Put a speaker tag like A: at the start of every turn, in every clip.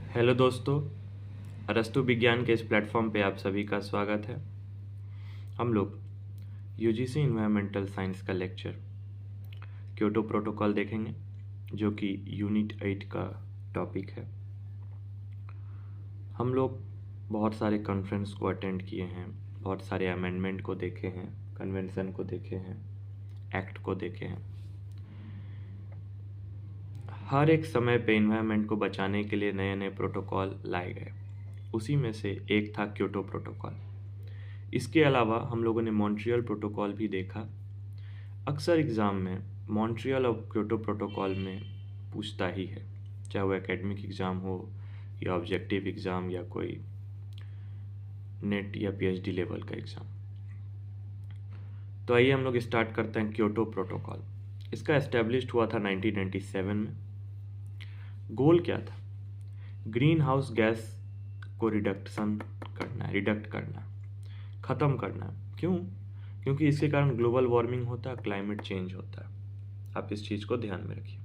A: Hello दोस्तों, अरस्तु विज्ञान के इस प्लेटफॉर्म पे आप सभी का स्वागत है। हम लोग यूजीसी इन्वायरमेंटल साइंस का लेक्चर क्योटो प्रोटोकॉल देखेंगे, जो कि यूनिट 8 का टॉपिक है। हम लोग बहुत सारे कॉन्फ्रेंस को अटेंड किए हैं, बहुत सारे अमेंडमेंट को देखे हैं, कन्वेंशन को देखे हैं, एक्ट को देखे हैं। हर एक समय पे इन्वायरमेंट को बचाने के लिए नए नए प्रोटोकॉल लाए गए। उसी में से एक था क्योटो प्रोटोकॉल। इसके अलावा हम लोगों ने मॉन्ट्रियल प्रोटोकॉल भी देखा। अक्सर एग्ज़ाम में मॉन्ट्रियल और क्योटो प्रोटोकॉल में पूछता ही है, चाहे वो एकेडमिक एग्ज़ाम हो या ऑब्जेक्टिव एग्ज़ाम या कोई नेट या पीएचडी लेवल का एग्ज़ाम। तो आइए हम लोग स्टार्ट करते हैं क्योटो प्रोटोकॉल। इसका एस्टेब्लिश्ड हुआ था 1997 में। गोल क्या था? ग्रीन हाउस गैस को रिडक्ट करना, ख़त्म करना। क्यों? क्योंकि इसके कारण ग्लोबल वार्मिंग होता है, क्लाइमेट चेंज होता है। आप इस चीज़ को ध्यान में रखिए।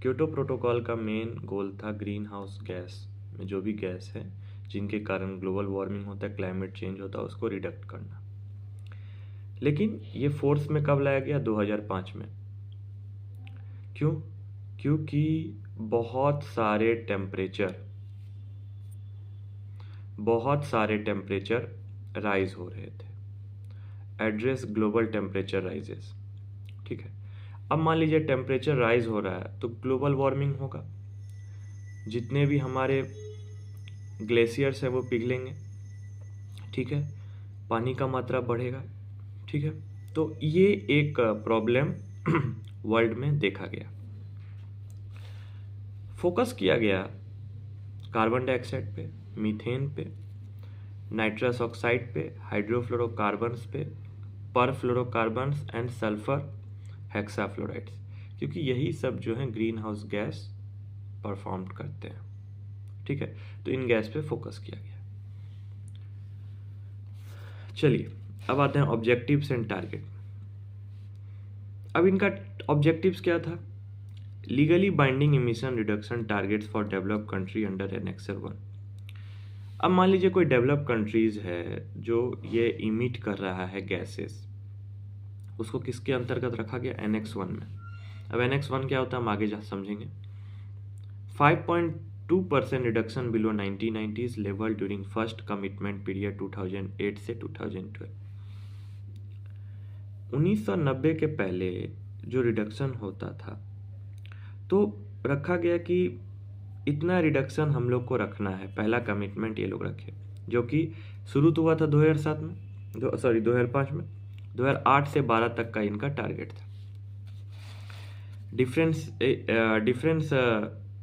A: क्योटो प्रोटोकॉल का मेन गोल था ग्रीन हाउस गैस में जो भी गैस है जिनके कारण ग्लोबल वार्मिंग होता है, क्लाइमेट चेंज होता है, उसको रिडक्ट करना। लेकिन ये फोर्स में कब लाया गया? 2005 में। क्यों? क्योंकि बहुत सारे टेम्परेचर राइज हो रहे थे। Address global temperature rises. ठीक है, अब मान लीजिए टेम्परेचर राइज हो रहा है तो ग्लोबल वार्मिंग होगा। जितने भी हमारे ग्लेशियर्स हैं वो पिघलेंगे। ठीक है, पानी का मात्रा बढ़ेगा। ठीक है, तो ये एक प्रॉब्लम वर्ल्ड में देखा गया। फोकस किया गया कार्बन डाइऑक्साइड पे, मीथेन पे, नाइट्रस ऑक्साइड पे, हाइड्रोफ्लोरोकार्बन्स पे, परफ्लोरोकार्बन्स एंड सल्फर हेक्साफ्लोराइड्स, क्योंकि यही सब जो है ग्रीन हाउस गैस परफॉर्म करते हैं। ठीक है, तो इन गैस पे फोकस किया गया। चलिए अब आते हैं ऑब्जेक्टिव्स एंड टारगेट। अब इनका ऑब्जेक्टिव्स क्या था? Legally binding emission reduction targets for developed country under annexure 1। अब मान लीजिए कोई डेवलप्ड कंट्रीज है जो ये इमिट कर रहा है गैसेस, उसको किसके अंतर्गत रखा गया? एनेक्स 1 में। अब एनेक्स 1 क्या होता है हम आगे जा समझेंगे। 5.2% reduction below 1990s level during first commitment period 2008 से 2012। 1990 के पहले जो रिडक्शन होता था तो रखा गया कि इतना रिडक्शन हम लोग को रखना है। पहला कमिटमेंट ये लोग रखे, जो कि शुरू तो हुआ था 2007 में, 2005 में। 2008 से 12 तक का इनका टारगेट था। डिफरेंस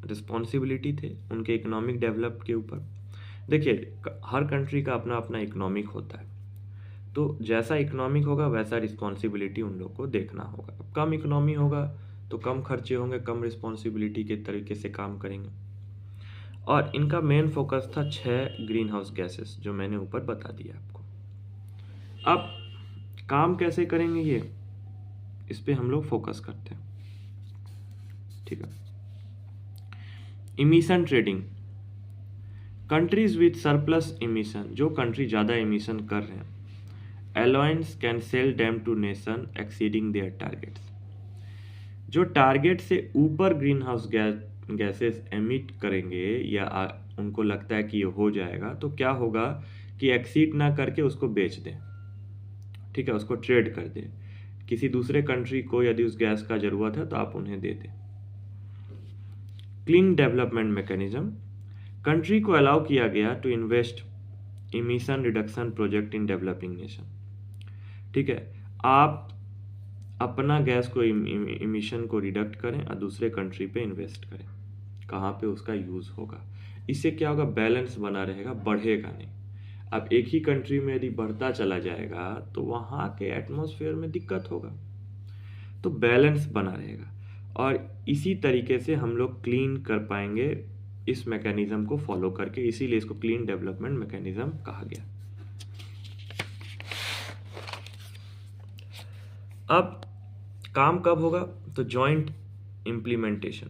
A: रिस्पॉन्सिबिलिटी थे उनके इकोनॉमिक डेवलप के ऊपर। देखिए, हर कंट्री का अपना अपना इकोनॉमिक होता है, तो जैसा इकोनॉमिक होगा वैसा रिस्पॉन्सिबिलिटी उन लोग को देखना होगा। अब कम इकोनॉमी होगा तो कम खर्चे होंगे, कम रिस्पॉन्सिबिलिटी के तरीके से काम करेंगे। और इनका मेन फोकस था 6 ग्रीन हाउस गैसेस, जो मैंने ऊपर बता दिया आपको। अब काम कैसे करेंगे ये, इस पे हम लोग फोकस करते हैं। ठीक है, emission trading. Countries with surplus emission, जो कंट्री ज़्यादा इमिशन कर रहे हैं, alliance can sell them to nation exceeding their targets. जो टारगेट से ऊपर ग्रीन हाउस गैसेस एमिट करेंगे या उनको लगता है कि ये हो जाएगा, तो क्या होगा कि एक्सीड ना करके उसको बेच दें। ठीक है, उसको ट्रेड कर दें किसी दूसरे कंट्री को। यदि उस गैस का ज़रूरत है तो आप उन्हें दे दें। Clean development mechanism. कंट्री को अलाउ किया गया to invest emission reduction project in developing nation. ठीक है, आप अपना गैस को इमिशन को रिडक्ट करें और दूसरे कंट्री पे इन्वेस्ट करें। कहाँ पे उसका यूज़ होगा। इससे क्या होगा? बैलेंस बना रहेगा, बढ़ेगा नहीं। अब एक ही कंट्री में यदि बढ़ता चला जाएगा तो वहाँ के एटमॉस्फेयर में दिक्कत होगा, तो बैलेंस बना रहेगा। और इसी तरीके से हम लोग क्लीन कर पाएंगे इस मैकेनिज्म को फॉलो करके, इसीलिए इसको क्लीन डेवलपमेंट मैकेनिज्म कहा गया। अब काम कब होगा? तो joint implementation.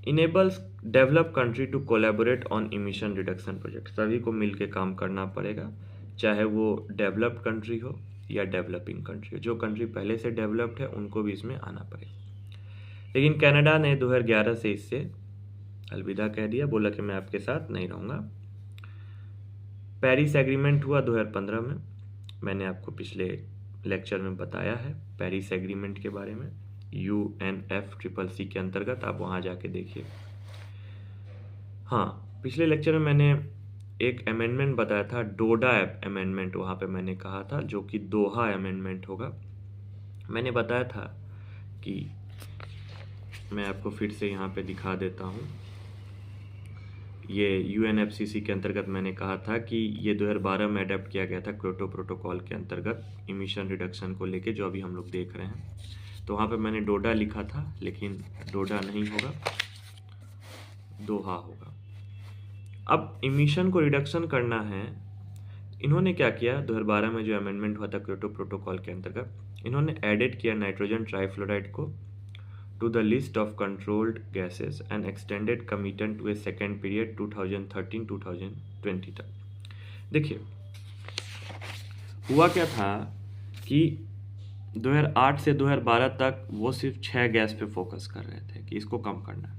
A: Enables develop country to collaborate on emission reduction project. सभी को मिलकर काम करना पड़ेगा, चाहे वो डेवलप्ड कंट्री हो या डेवलपिंग कंट्री हो। जो कंट्री पहले से डेवलप्ड है उनको भी इसमें आना पड़ेगा। लेकिन कनाडा ने 2011 से इससे अलविदा कह दिया, बोला कि मैं आपके साथ नहीं रहूँगा। पेरिस एग्रीमेंट हुआ 2015 में। मैंने आपको पिछले लेक्चर में बताया है पेरिस एग्रीमेंट के बारे में, UNFCCC के अंतर्गत, आप वहाँ जाके देखिए। हाँ, पिछले लेक्चर में मैंने एक अमेंडमेंट बताया था, डोडा अमेंडमेंट, वहाँ पे मैंने कहा था, जो कि दोहा अमेंडमेंट होगा। मैंने बताया था कि मैं आपको फिर से यहाँ पे दिखा देता हूँ। ये UNFCCC के अंतर्गत मैंने कहा था कि ये 2012 में अडेप्ट किया गया था क्योटो प्रोटोकॉल के अंतर्गत इमिशन रिडक्शन को लेके, जो अभी हम लोग देख रहे हैं। तो वहाँ पे मैंने डोडा लिखा था, लेकिन डोडा नहीं होगा, दोहा होगा। अब इमिशन को रिडक्शन करना है, इन्होंने क्या किया, 2012 में जो अमेंडमेंट हुआ था क्योटो प्रोटोकॉल के अंतर्गत, इन्होंने एडिट किया नाइट्रोजन ट्राइफ्लोराइड को to the list of controlled gases and extended commitment to a second period 2013-2020 तक। देखिए हुआ क्या था कि 2008 से 2012 तक वो सिर्फ 6 गैस पे फोकस कर रहे थे कि इसको कम करना है,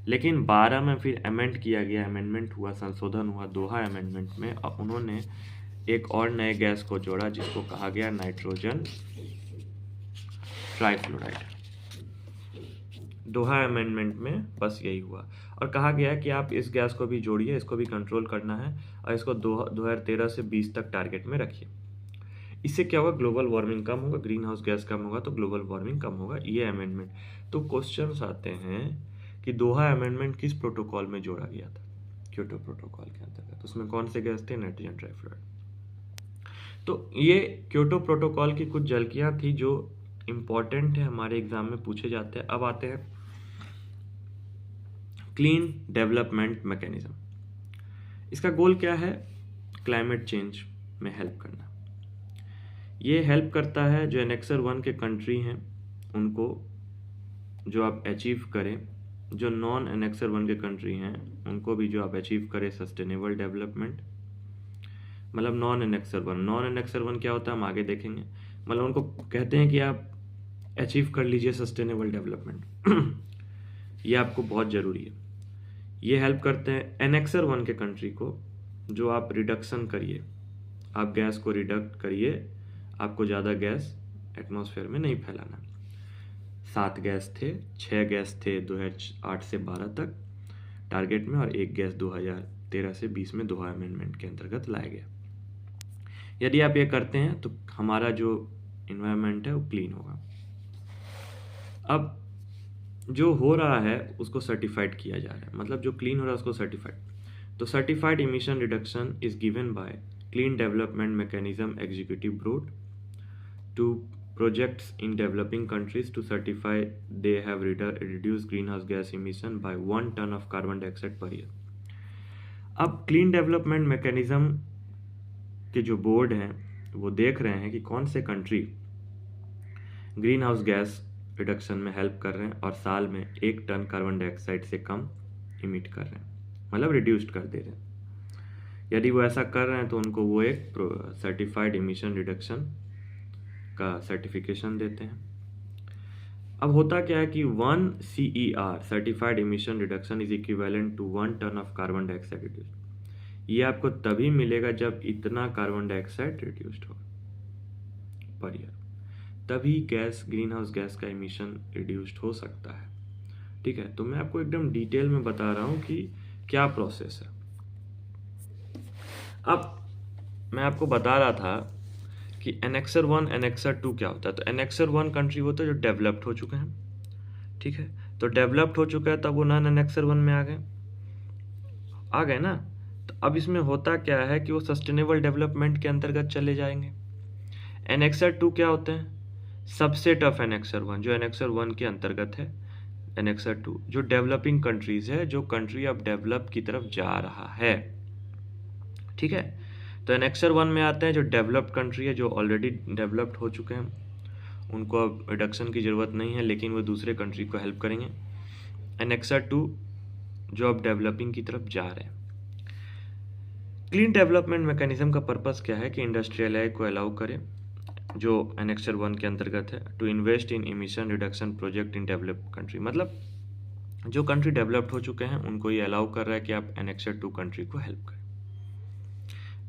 A: लेकिन 12 में फिर अमेंड किया गया, अमेंडमेंट हुआ, संशोधन हुआ दोहा अमेंडमेंट में, और उन्होंने एक और नए गैस को जोड़ा जिसको कहा गया नाइट्रोजन ट्राइफ्लोराइड। दोहा अमेंडमेंट में बस यही हुआ, और कहा गया कि आप इस गैस को भी जोड़िए, इसको भी कंट्रोल करना है, और इसको 2013 से 20 तक टारगेट में रखिए। इससे क्या होगा, ग्लोबल वार्मिंग कम होगा, ग्रीन हाउस गैस कम होगा तो ग्लोबल वार्मिंग कम होगा, ये अमेंडमेंट। तो क्वेश्चंस आते हैं कि दोहा अमेंडमेंट किस प्रोटोकॉल में जोड़ा गया था, क्योटो प्रोटोकॉल के अंतर्गत, उसमें कौन से गैस थे, नाइट्रोजन ट्राइफ्लोराइड। तो ये क्योटो प्रोटोकॉल की कुछ झलकियाँ थी जो इम्पॉर्टेंट है, हमारे एग्जाम में पूछे जाते हैं। अब आते हैं क्लीन डेवलपमेंट मैकेनिज्म। इसका गोल क्या है, क्लाइमेट चेंज में हेल्प करना। ये हेल्प करता है जो एनेक्सर 1 के कंट्री हैं उनको, जो आप अचीव करें, जो नॉन एनेक्सर 1 के कंट्री हैं उनको भी जो आप अचीव करें सस्टेनेबल डेवलपमेंट। मतलब नॉन एनेक्सर 1 क्या होता है हम आगे देखेंगे। मतलब उनको कहते हैं कि आप अचीव कर लीजिए सस्टेनेबल डेवलपमेंट ये आपको बहुत ज़रूरी है। ये हेल्प करते हैं एनेक्सर 1 के कंट्री को, जो आप रिडक्शन करिए, आप गैस को रिडक्ट करिए, आपको ज़्यादा गैस एटमॉस्फेयर में नहीं फैलाना। 7 गैस थे, 6 गैस थे 2008 से 12 तक टारगेट में, और 1 गैस 2013 से 20 में दोहा अमेंडमेंट के अंतर्गत लाया गया। यदि आप ये करते हैं तो हमारा जो इन्वायरमेंट है वो क्लीन होगा। अब जो हो रहा है उसको सर्टिफाइड किया जा रहा है, मतलब जो क्लीन हो रहा है उसको सर्टिफाइड। तो certified emission reduction is given by clean development mechanism executive board to projects in developing countries to certify they have reduce green house gas emission by 1 ton of carbon dioxide per year. अब clean development mechanism के जो board हैं वो देख रहे हैं कि कौन से country green house gas reduction में हेल्प कर रहे हैं और साल में 1 टन कार्बन डाइऑक्साइड से कम इमिट कर रहे हैं, मतलब रिड्यूस्ड कर दे रहे हैं। यदि वो ऐसा कर रहे हैं तो उनको वो एक सर्टिफाइड इमिशन रिडक्शन का सर्टिफिकेशन देते हैं। अब होता क्या है कि 1 CER certified emission reduction is equivalent to 1 ton of carbon dioxide reduce. ये आपको तभी मिलेगा जब इतना कार्बन डाइऑक्साइड रिड्यूस्ड हो पर ईयर, तभी गैस ग्रीन हाउस गैस का इमिशन रिड्यूस्ड हो सकता है। ठीक है, तो मैं आपको एकदम डिटेल में बता रहा हूँ कि क्या प्रोसेस है। अब मैं आपको बता रहा था कि एनेक्सर 1 एनेक्सर 2 क्या होता है। तो एनेक्सर 1 कंट्री होता है जो डेवलप्ड हो चुके हैं, ठीक है, तो डेवलप्ड हो चुका है तब वो नॉन एनेक्सर 1 में आ गए ना। तो अब इसमें होता क्या है कि वो सस्टेनेबल डेवलपमेंट के अंतर्गत चले जाएंगे। एनेक्सर 2 क्या होते हैं, सबसेट ऑफ एनेक्सर 1, जो एनेक्सर 1 के अंतर्गत है। एनेक्सर 2 जो डेवलपिंग कंट्रीज है, जो कंट्री अब डेवलप की तरफ जा रहा है, ठीक है। तो एनेक्सर 1 में आते हैं जो डेवलप्ड कंट्री है, जो ऑलरेडी डेवलप्ड हो चुके हैं, उनको अब रिडक्शन की ज़रूरत नहीं है, लेकिन वो दूसरे कंट्री को हेल्प करेंगे। एनेक्सर 2 जो अब डेवलपिंग की तरफ जा रहे हैं। क्लीन डेवलपमेंट मैकेनिज्म का पर्पस क्या है कि इंडस्ट्रियल एआई को अलाउ करे, जो एनेक्सर 1 के अंतर्गत है, to invest in emission reduction project in developed country. मतलब जो कंट्री डेवलप्ड हो चुके हैं उनको ये अलाउ कर रहा है कि आप एनेक्सर 2 कंट्री को हेल्प करें।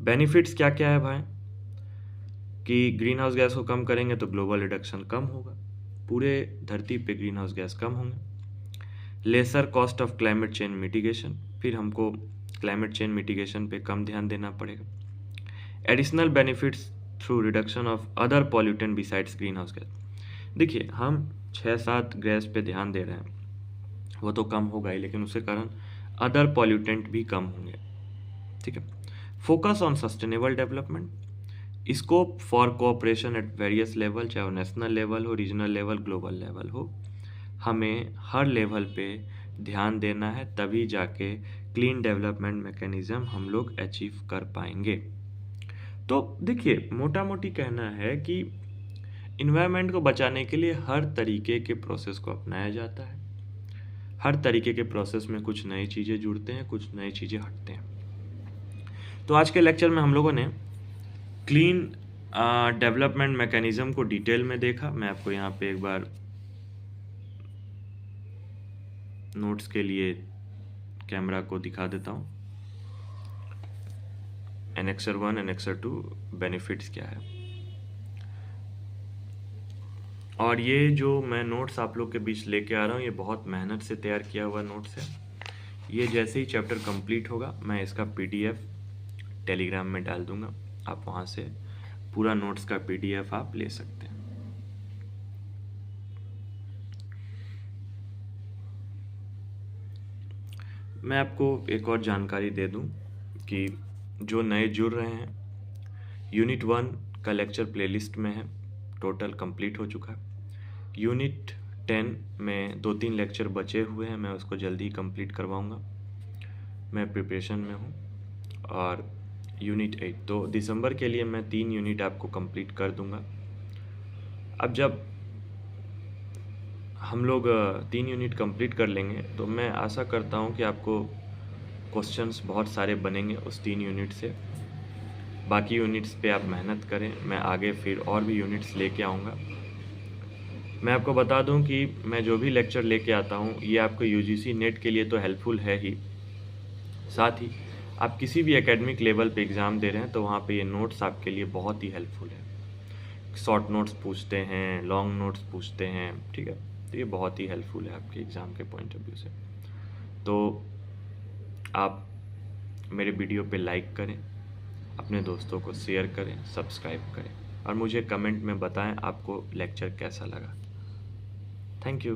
A: बेनिफिट्स क्या क्या है भाई, कि ग्रीन हाउस गैस को कम करेंगे तो ग्लोबल रिडक्शन कम होगा, पूरे धरती पे ग्रीन हाउस गैस कम होंगे। Lesser cost of climate change mitigation, फिर हमको क्लाइमेट चेंज मिटिगेशन पे कम ध्यान देना पड़ेगा। Additional benefits through reduction of other pollutant besides green house gas. देखिए हम 6-7 गैस पे ध्यान दे रहे हैं, वो तो कम होगा ही, लेकिन उसके कारण अदर पॉल्यूटेंट भी कम होंगे, ठीक है। Focus on sustainable development, scope for cooperation at various level, चाहे वो नेशनल लेवल हो, रीजनल लेवल, ग्लोबल लेवल हो, हमें हर लेवल पे ध्यान देना है, तभी जाके क्लीन डेवलपमेंट मैकेनिज्म हम लोग अचीव कर पाएंगे। तो देखिए मोटा मोटी कहना है कि इन्वायरमेंट को बचाने के लिए हर तरीके के प्रोसेस को अपनाया जाता है, हर तरीके के प्रोसेस में कुछ नई चीज़ें जुड़ते हैं, कुछ नई चीज़ें हटते हैं। तो आज के लेक्चर में हम लोगों ने क्लीन डेवलपमेंट मैकेनिज्म को डिटेल में देखा। मैं आपको यहाँ पे एक बार नोट्स के लिए कैमरा को दिखा देता हूँ। एनेक्सर 1, एनेक्सर 2 बेनिफिट्स क्या है, और ये जो मैं नोट्स आप लोग के बीच लेके आ रहा हूँ ये बहुत मेहनत से तैयार किया हुआ नोट्स है। ये जैसे ही चैप्टर कंप्लीट होगा मैं इसका पीडीएफ टेलीग्राम में डाल दूंगा, आप वहाँ से पूरा नोट्स का पीडीएफ आप ले सकते हैं। मैं आपको एक और जानकारी दे दूं कि जो नए जुड़ रहे हैं, यूनिट 1 का लेक्चर प्लेलिस्ट में है, टोटल कंप्लीट हो चुका है। यूनिट 10 में 2-3 लेक्चर बचे हुए हैं, मैं उसको जल्दी ही कंप्लीट करवाऊंगा, मैं प्रिपरेशन में हूँ। और यूनिट 8 तो दिसंबर के लिए मैं 3 यूनिट आपको कंप्लीट कर दूंगा। अब जब हम लोग 3 यूनिट कंप्लीट कर लेंगे तो मैं आशा करता हूँ कि आपको क्वेश्चंस बहुत सारे बनेंगे उस 3 यूनिट से। बाकी यूनिट्स पे आप मेहनत करें, मैं आगे फिर और भी यूनिट्स लेके आऊँगा। मैं आपको बता दूं कि मैं जो भी लेक्चर लेके आता हूं ये आपको यूजीसी नेट के लिए तो हेल्पफुल है ही, साथ ही आप किसी भी एकेडमिक लेवल पे एग्ज़ाम दे रहे हैं तो वहाँ पे ये नोट्स आपके लिए बहुत ही हेल्पफुल है। शॉर्ट नोट्स पूछते हैं, लॉन्ग नोट्स पूछते हैं, ठीक है, तो ये बहुत ही हेल्पफुल है आपके एग्ज़ाम के पॉइंट ऑफ व्यू से। तो आप मेरे वीडियो पे लाइक करें, अपने दोस्तों को शेयर करें, सब्सक्राइब करें, और मुझे कमेंट में बताएं आपको लेक्चर कैसा लगा। Thank you.